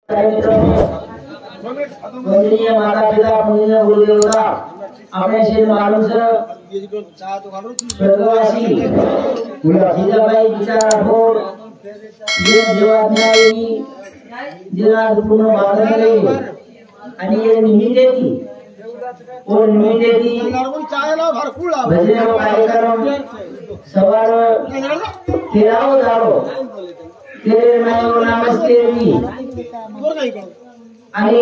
वंदनीय माता पिता पूजनीय गुरुदेवता अपने श्री मालूम से स्वर्गवासी जिजाबाई बिचारा भोर जे जीवाज्ञाई जिना पूर्ण बांधले आणि ये निमित्तेती और निमित्तेती भजन कार्यक्रम सवार तेराव दारो तेरे मैं नमस्ते री आणि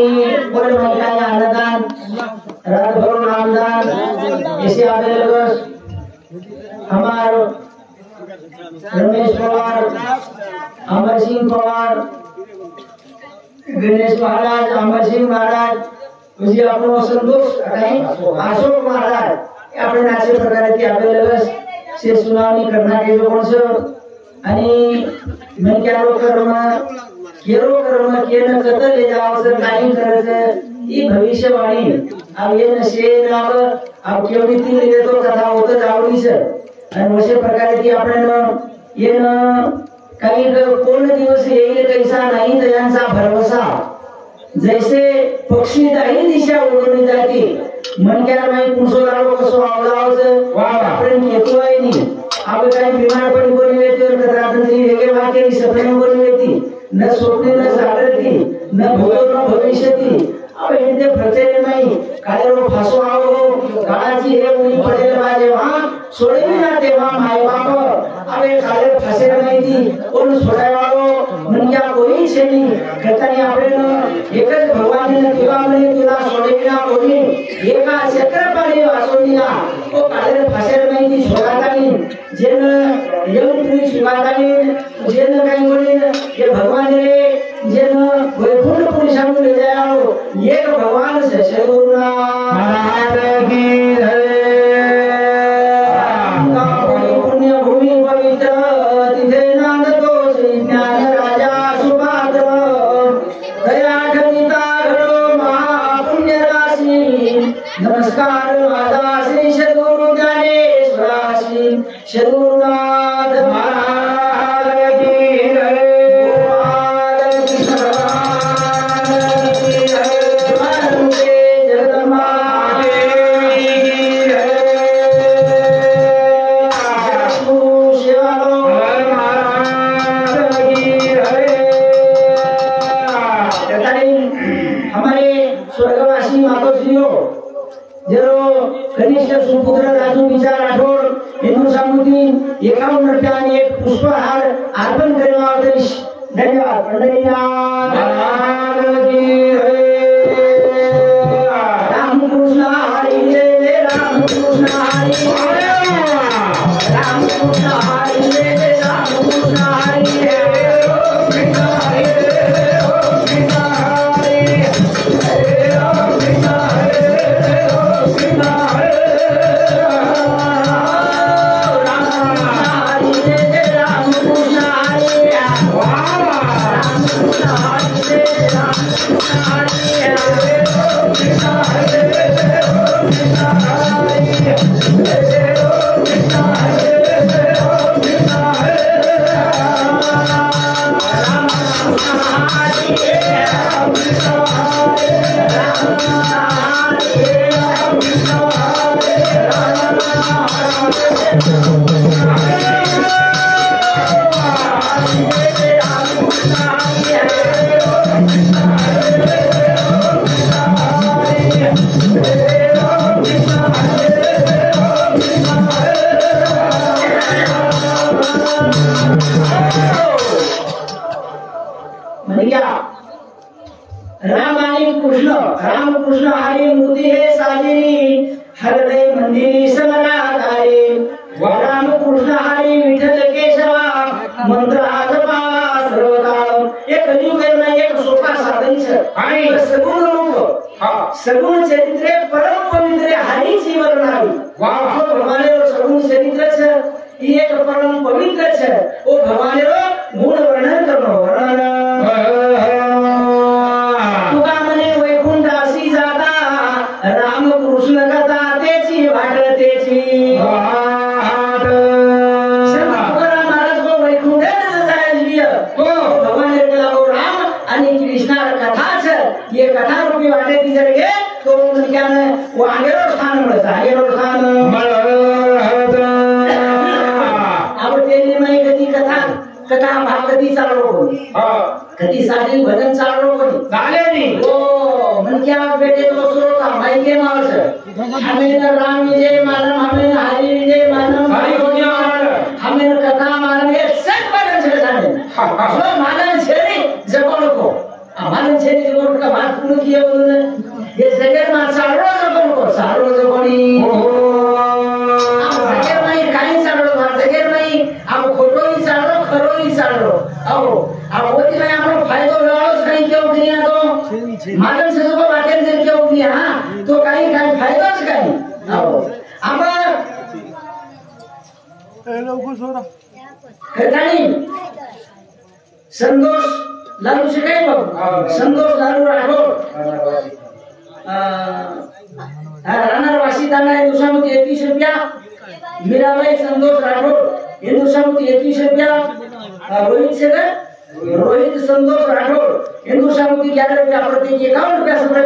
कोण माहिती अन्नदान रातभर नामदान ऐसे आते लोग हमार रमेश पवार अमर सिंह पवार गणेश महाराज अमर सिंह महाराज मुझे अपनो संतोष कहीं अशोक महाराज अपने नाचे प्रकार की आते लोग से सुनावणी करना के जो कौन से आणि मैं क्या लोग करूँगा केरो कर्म केन कत ले जाओ सर काही करायचं ही भविष्यवाणी अब ये नशे नाव अब केवढी ती देतो कथा होतं आवडीच आणि अशा प्रकारे ती आपण ये न काही कोण दिवस येईल कैसा नाही त्यांचा भरवसा जैसे पक्षी दाही दिशा उडून जाते मन क्या माहिती पुसो लावो कसो आवलावच आपण येतो आहे नी अब काही बिमार पण कोणी येते तर रात्री वेगळे वाक्य सफाई कोणी येते न स्वप्ने न जागृती न भूतो न भविष्यती अब इनते प्रत्येक नाही काळेरो फासो आवो काळाची हे उई पडेल माझे वहां सोडवी ना तेव्हा माय बाप अबे काळे फासे नाही कोण सोडायवाळो म्हणजे कोणी छेनी कथानी आपण एकच भगवानने तुला म्हणे तुला सोडवी ना कोणी एका चक्रपाणी वासोनिया ओ काळे फासे नाही सोडातानी जेन येऊन तुम्ही शिवातानी जेन काही बोले ये भगवान रे जेन वैकुंठ पुरुषांना ले जाओ एक भगवान से सद्गुरुना महाराज की जय पुण्य भूमि पवित्र तिथे नांदतो श्री ज्ञान राजा सुपात्र दया ठविता घडो महापुण्य राशी नमस्कार माझा श्री सद्गुरु ज्ञानेश्वराशी सद्गुरुनाथ महाराज की जय कनिष्ठ सुपुत्र राजू विचार राठोड हिंदू सामुद्री 51 रुपये आणि एक पुष्पहार अर्पण करण्यावर धन्यवाद रामकृष्ण हरी रामकृष्ण हरी रामकृष्ण हरी रामकृष्ण हरी रामकृष्ण हरी मूर्ति है साजिनी हृदय मंदिरी समराधारी रामकृष्ण हरी विठ्ठल केशवा मंत्र आजपा सर्वकाळ एक कलियुग में एक सोपा साधन छे आणि सगुण रूप सगुण चरित्र परम पवित्र हरी जीवन नावी वाह भगवान रो सगुण चरित्र छे ई एक परम पवित्र छे ओ भगवान रो गुण वर्णन करनो वर्णन रामकृष्ण कथा तेची वाट तेची वाट महाराज को वैकुंठ जायची भगवान राम आणि कृष्णा कथाच ये कथा रूपी वाटे ती जर घे तो म्हणजे वांगेरो स्थान मिळतं वांगेरो स्थान अब तेली माई कधी कथा भाग कधी चाललो कोणी कधी साधी भजन चाललो कोणी झाले नाही हो म्हणजे बेटे तो श्रोता माहिती मावस हमें राम विजय मालम हमें हरि विजय मालम हरि को क्या मालम हमें कथा मालम ये सब मालम से जाने जो मालम छेरी जगों को मालम छेरी जगों का बात पूर्ण किया उन्होंने ये जगह में सारो जगोनी जगह में काई सारो जगह में अब खोटो ही सारो खरो ही सारो अब वो दिन में आपको फायदा लाओ कहीं क्यों किया तो मालम से जो बातें से क्यों किया हाँ तो कहीं फायदा से कहीं अब कथानी संतोष लालू से कहीं बाबू संतोष लालू राठौर रानारवासी दाना हिंदुस्तान 21 रुपया मीराबाई संतोष राठौर हिंदुस्तान 21 रुपया रोहित संतोष राठौर हिंदुस्तान 11 रुपया प्रत्येक 51 रुपया समय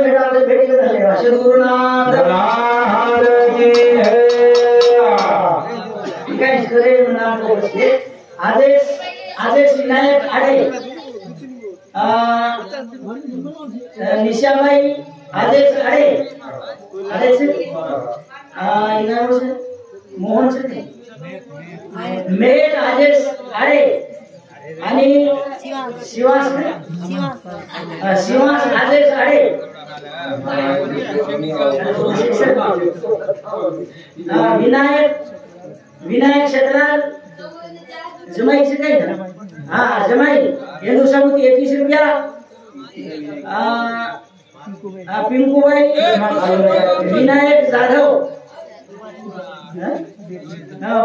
भेट धन्यवाद श्री गुरुनाथ काय करे नाम को बसले आदेश विनायक आडे निशाबाई आदेश आडे इनाम मोहन से मेट आदेश आडे आणि शिवास आदेश आडे विनायक शेतलाल जमाई से कहीं ना हाँ जमाई हिंदुस्तान 21 रुपया पिंकू भाई विनायक जाधव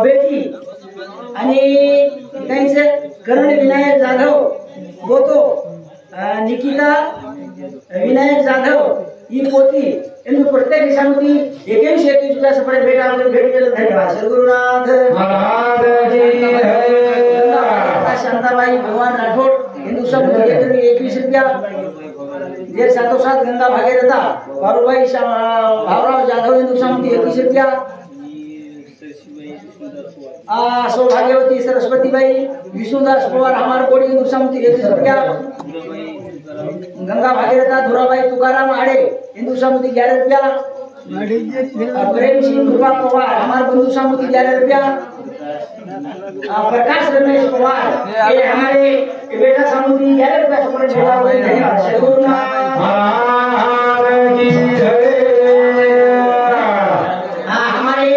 बेटी आणि काही से करण विनायक जाधव बोतो निकिता विनायक जाधव ही पोती इन प्रत्येक दिशामध्ये 21 रुपया सपडे भेट आपले भेट केलं धन्यवाद श्री गुरुनाथ महाराज की जय शांताबाई भगवान राठौड़ हिंदुस्तान 21 रुपया जे सातोसात गंगा भागीरथा बारूभाई भावराव जाधव हिंदुस्तान 21 रुपया सौभाग्यवती सरस्वतीबाई विष्णुदास पवार हमार कोडी हिंदुस्तान 21 रुपया गंगा भागीरथा धुराबाई तुकाराम आड़े हिंदुस्तान 11 रुपया प्रेम सिंह धुरा पवार हमारे बंधु सामुदी 11 रुपया प्रकाश रमेश पवार ये हमारे बेटा सामुदी 11 रुपया सपोर्ट भेजा हुए धन्यवाद हमारे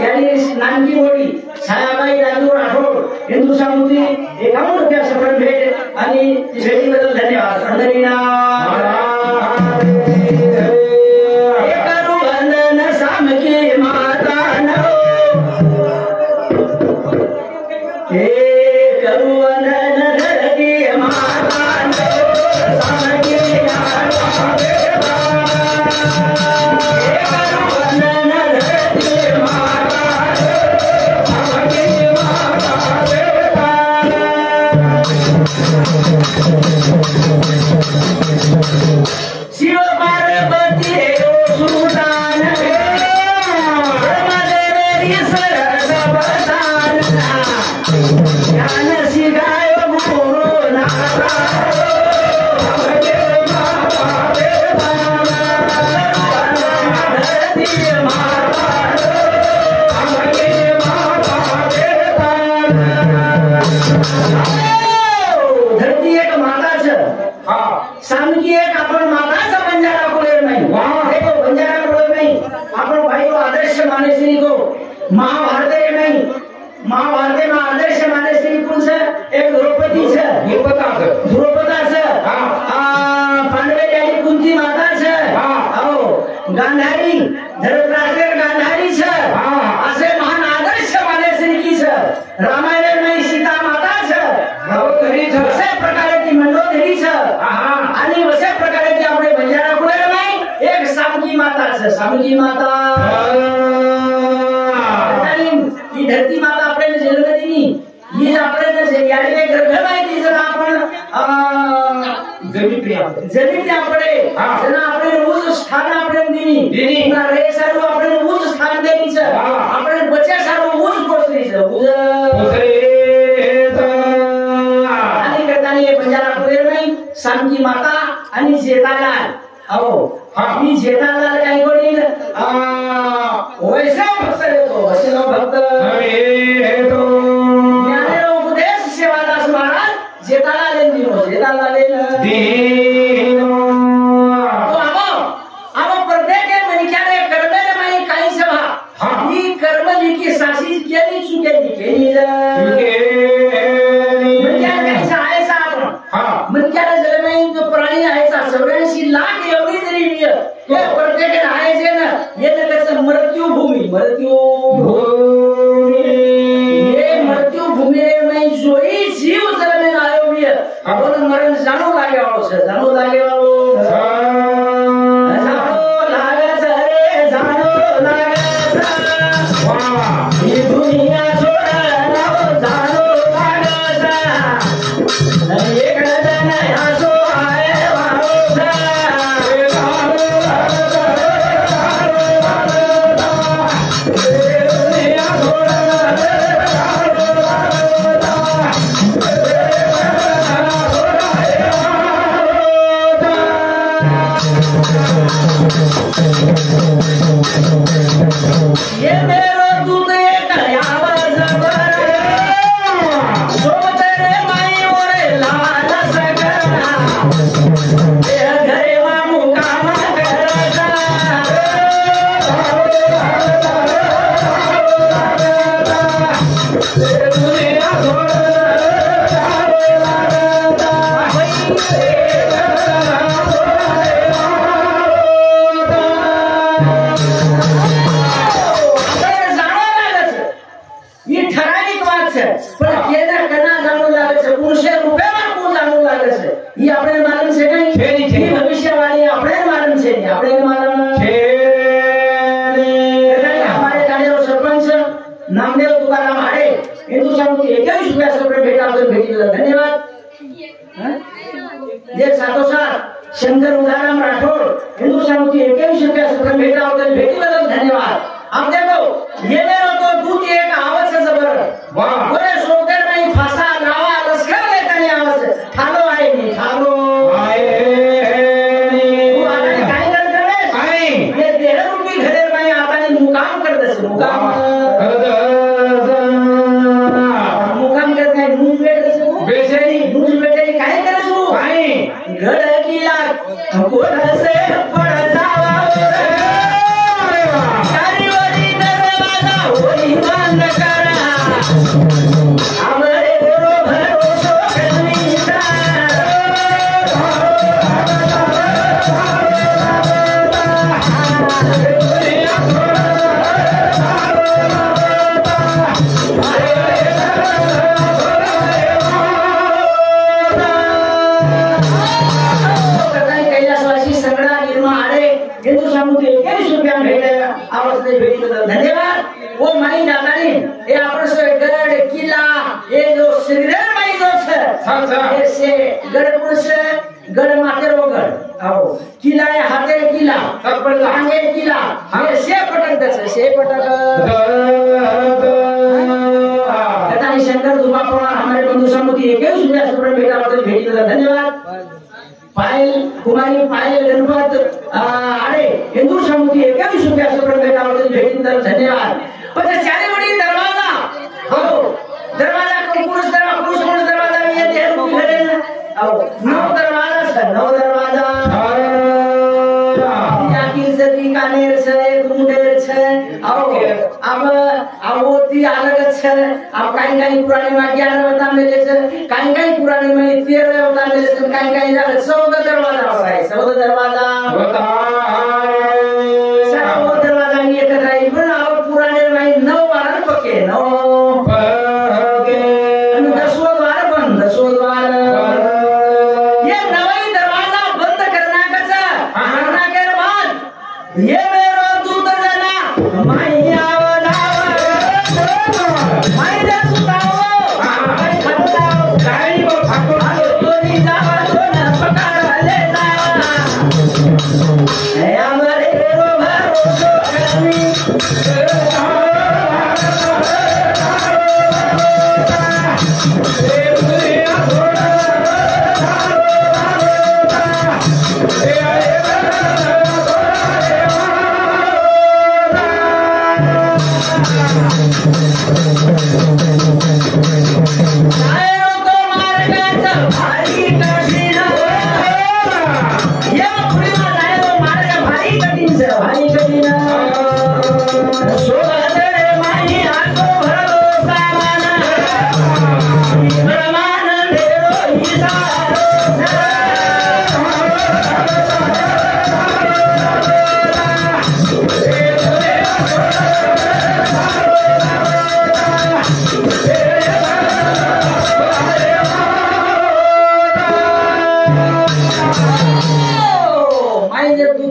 यानी नानकी बोली छायाबाई राजू राठौड़ हिंदू सामुदी 51 रुपया सपोर्ट भेट आणि भेटी बद्दल धन्यवाद पंढरीनाथ महाभारत में आदर्श माने श्री पुरुष एक द्रौपदी छे द्रौपदा छे पांडवे यानी कुंती माता छे गांधारी धृतराष्ट्र गांधारी छे असे महान आदर्श माने श्री की छे रामायण में सीता माता छे द्रौपदी छे असे प्रकारे ती मंडोदरी छे आणि असे प्रकारे ती आपले बंजारा कुळे में एक सामकी माता छे सामकी माता ही धरती माता आपल्याला जन्म दिली ही आपल्याला याडे गर्भ माहिती जर आपण जमीप्रिया जमीन આપણે જેના આપણે ઉચ્ચ સ્થાન આપણે દીની ના રે સારું આપણે ઉચ્ચ સ્થાન દેની છે આપણે બચ્ચા સારું ઉચ્ચ પોસ્ટની છે आणि करताना हे बंजारा पुरे नाही सांकी माता आणि जेठालाल आओ ही जेठालाल काय करील वैष्णव भक्त येतो वैष्णव भक्त ज्ञानेर उपदेश सेवादास महाराज जेठालाल दिनो जेठालाल दिनो अब प्रत्येक मनुष्याने कर्मेने माई काही सभा ही कर्म लिखी सासी केली चुकेली केली मनक्याला जलमाई जो प्राणी आहे सा 84 लाख एवढी तरी हे प्रत्येकाने आहे जे ना हे नकच मृत्यू भूमी हे मृत्यू भूमी में जोई जीव जलमे आयो भी आपण मरण जाणू लागे वाळो છે जाणू लागे वाळो जाणू लागे रे जाणू लागे वाह ही दुनिया छोड़ा जाणू लागे एक ये मेरो दूध एक आवाज बर सोबत रे माई ओरे लाल सगरा ते घरे वा मुकाम करता दुनिया छोड़ पण केना कना जाणू लागे છે પુરુષે રૂપેમાં કોણ જાણू લાગે છે ઈ આપણે માલમ છે કઈ છે ઈ ભવિષ્યવાણી આપણે માલમ છે ને આપણે માલમ છે ને हमारे गाडीवर सरपंच नामदेव तुकाराम आडे हिंदुस्थानमध्ये 21 रुपया सगळे भेटावले भेटीला धन्यवाद जे सातोसात शंकर उदाराम राठोड हिंदुस्थानमध्ये 21 रुपया सगळे भेटावले भेटीला धन्यवाद आप देखो ये मेरो तो दूध एक आवाज है जबर वाह बोले सोकर नहीं फासा लावा लश्कर लेता नहीं आवाज ठालो आए नहीं ठालो आए नहीं तू आता नहीं काय करते रे काय ये 13 रुपये घरे में आता नहीं मुकाम कर दे मुकाम करते हैं न्यूज बेट दे बेचैनी न्यूज बेटे काय करे तू काय घड किला कोण से पड़ जावा धन्यवाद वो माई दादानी ये आपण से गड किला ये जो श्रीधर माई जो छे ये से गड पुरुष गड माते रो गड आओ किला ये हाते किला तपर लांगे किला ये से पटक दस से पटक कथानी शंकर दुबापवा हमारे बंधु समुदी 21 रुपया सुपर भेटा होते भेटीला धन्यवाद पायल कुमारी पायल गणपत आडे हिंदू समुदी 21 रुपया सुपर भेटा होते भेटीला धन्यवाद પછી ચારે વડી દરવાજા હો દરવાજા કો પુરુષ દરવાજા ये देर घरे आओ नौ दरवाजा છે नौ दरवाजा याकी सदी कानेर છે मुंडेर છે आओ अब आवोती अलग છે अब काही पुराणी मा 11 बता मेले છે काही पुराणी मा 13 बता मेले છે काही 14 दरवाजा आहे 14 दरवाजा होता ये मेरो दूध जना मैया बनावा मैं दे सुताओ मैं खटाओ गाड़ी को फाटो तो नी जावा तो न पकड़ लेता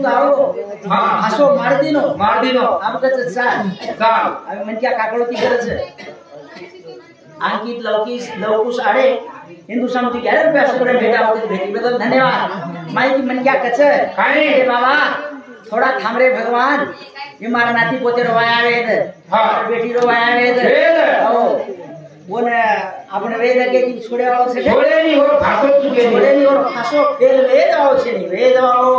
आओ हा. हसो मारदिनो आमचं चाल चाल आम्ही म्हणजे काकडोती गरज अंकित लवकुश आडे हिंदू समिती गॅलर पे असं भेटा होते भेटीबद्दल धन्यवाद माहिती म्हणजे कच काय अरे बाबा थोडा थांब रे भगवान ये मारा नाती पोते रोवाया वेद हा. बेटी रोवाया वेद हो बोल आपण वेद के ती छोड़े वालो से छोड़े नहीं और फासो चुके छोड़े नहीं और फासो फेल वेद आओ छे नहीं वेद आओ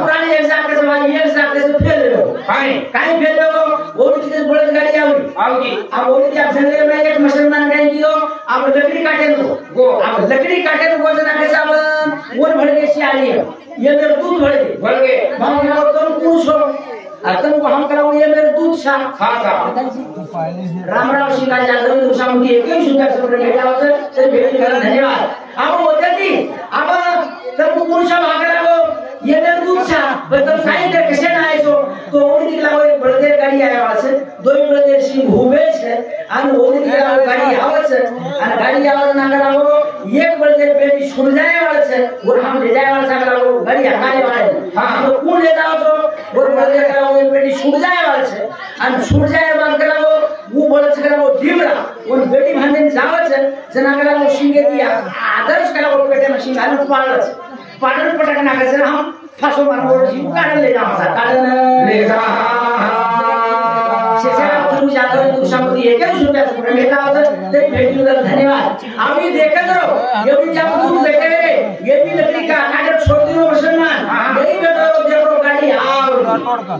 पुरानी एग्जाम के समय ये एग्जाम के से फेल हो काई फेल हो वो चीज बड़े गाड़ी आओगी अब वो क्या संगे में एक मुसलमान गए की हो अब लकड़ी काटे दो अब लकड़ी काटे तो गोजना के सब वो भर के सियाली है ये मेरे दूध भर गए हम को तुम पूछो तुम को हम कराओ ये मेरे दूध सा राम राम शिवाजी जागरण दुशामुखी एक ही सुंदर से बेटा होते से भेट कर धन्यवाद अब होते थी अब तुम पुरुषा भाग रहा हो ये मेरे दूध सा तुम साइन कर कैसे ना आए तो ओडी निकला एक बड़े गाड़ी आया वहां से दो बड़े सिंह घूमे छे अन ओडी निकला गाड़ी आवे छे अन गाड़ी आवे ना कराओ एक बड़े बेटी छूट जाए वाले छे और हम ले जाए वाले कराओ गाड़ी हटाने वाले हां तो कौन ले जाओ तो और बड़े कराओ एक बेटी छूट जाए वाले छे अन छूट जाए वाले कराओ वो बड़े से कराओ ढीमरा और बेटी भांडे जावे छे जना कराओ सिंगे दिया आदर्श कराओ पेटे में सिंह आलू पाडन पटक ना करे हम फासो मारो जीव काढन ले जावा काढन ले जा शेषराव गुरु जाधव दुशामुखी एक ही सुंदर से बेटा होते ते भेटी बदल धन्यवाद अभी देखत रहो ये भी जब दूर बैठे ये भी लकड़ी का कागज छोड़ दियो मुसलमान यही बेटो देखो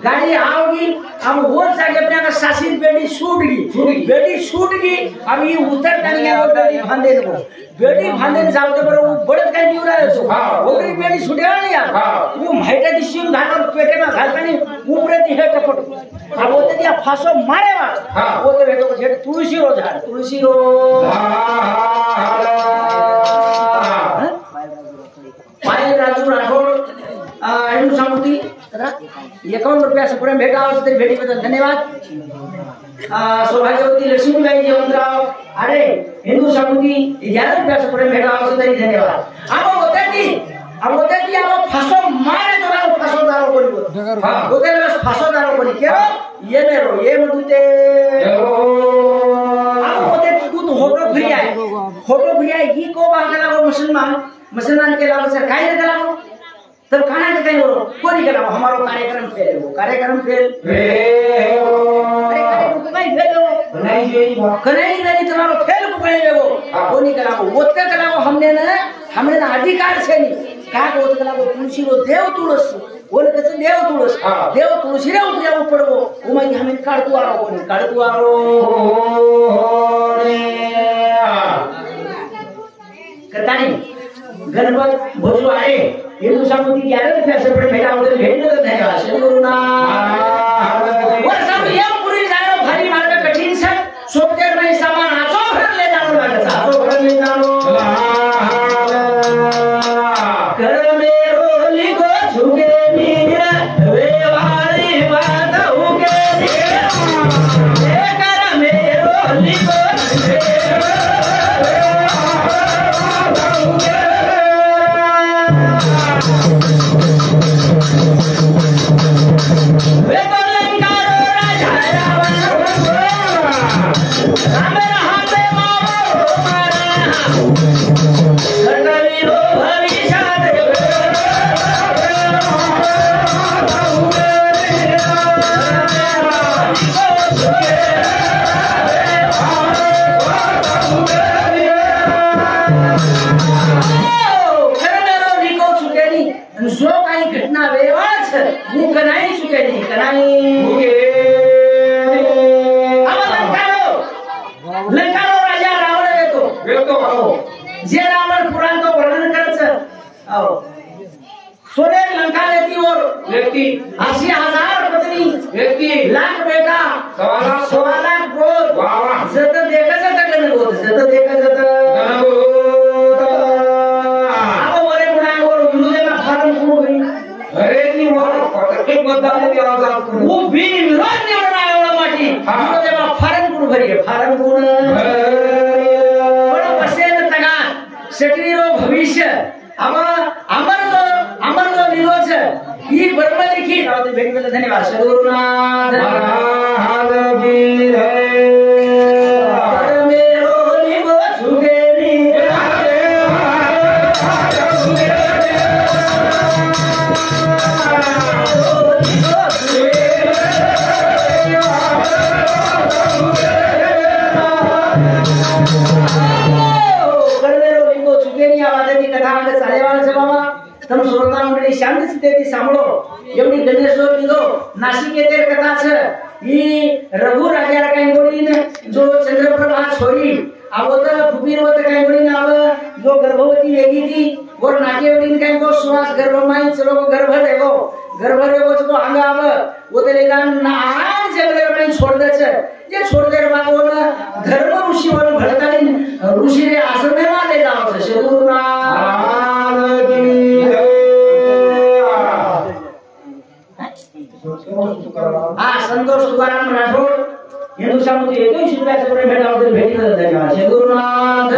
गाड़ी आओगी अब वो जाके अपने का शासित बेटी छूट गई अब ये उतर करके वो बेटी भांदे दो बेटी भांदे जाओ तो वो बड़त काय निवरा है वो बेटी छुटे नहीं यार वो माइटा दिसून घालून पेटे में घालतानी ऊपरे ती हे टपट अब वो ते फासो मारे वो तो बेटो को तुळशी रो पायल राजू राठोड हिंदू समिती 51 रुपया से पुढे भेटा आवश्यक तरी भेटी बद्दल धन्यवाद सौभाग्यवती लक्ष्मीबाई जयवंतराव अरे हिंदू समिती 11 रुपया से पुढे भेटा आवश्यक तरी धन्यवाद अब होते की अब फासो मारे तो ना फासो दारो बोली हां होते ना फासो दारो बोली के ये मेरो ये मधुते अब होते तू तो होटो फ्री है की को बागला वो मुसलमान के लाभ से काय करा तब खाना के कहीं कोई करा हमारो कार्यक्रम फेल नहीं तुम्हारो फेल को कहीं वो कोई करा ओते करा हमने ना अधिकार छे नहीं का को ओते करा तुलसी रो देव तुलसी बोले कैसे देव तुलसी रे उठिया पड़ो उमई हमें काढतू आरो करतानी गणपत भोजलो आहे हिंदू समिती 11 रुपया से पड़े भेटा होते भेट तो धन्यवाद श्री गुरुना और सब ये पूरी जानो भारी मार्ग कठिन से सोचते में सामान आसो भर ले जानो लागत आसो भर ले जानो कर मेरो लिखो झुके मीरा वे वाली बात होके ए कर मेरो लिखो सोने लंका लेती 80,000 पत्नी लाख बेटा 1.25 लाख पोत जत देखत अब मोरे मुनागोर विरोधे में फारम कुण गई अरे नी मोर पटके बदल के आवाज वो भी विरोध नहीं बना एवढा माटी विरोधे में फारम कुण भरी फारम कुण बड़ा बसेन तगा सेटली रो भविष्य अब अमर लिहिलोच ही बरोबर लिखित आवते भेटले धन्यवाद सद्गुरुनाथ महाराज की जय मेरो लिबो छुगेरी तम श्रोता मंडळी शांत स्थिती सांभळो एवढी गणेशोर लिहिलो नाशिक येथे कथा छ ही रघु राजा काही गोडीन जो चंद्रप्रभा छोरी आवत फुबीरवत काही गोडीन आव जो गर्भवती वेगी थी और नागेवडीन काही गो सुवास गर्भमाई चलो गर्भ रेगो जो अंग आव वो ते लेगान नान जगले में छोड़ दे छ जे छोड़ दे बाबो न धर्म ऋषी वन भड़ताली ऋषी रे आश्रम में ले जाओ छ सद्गुरुनाथ संतोष तुकाराम राठोड हिंदुस्तान मध्ये 21 रुपयाचा भेट आवते भेटी सद्गुरुनाथ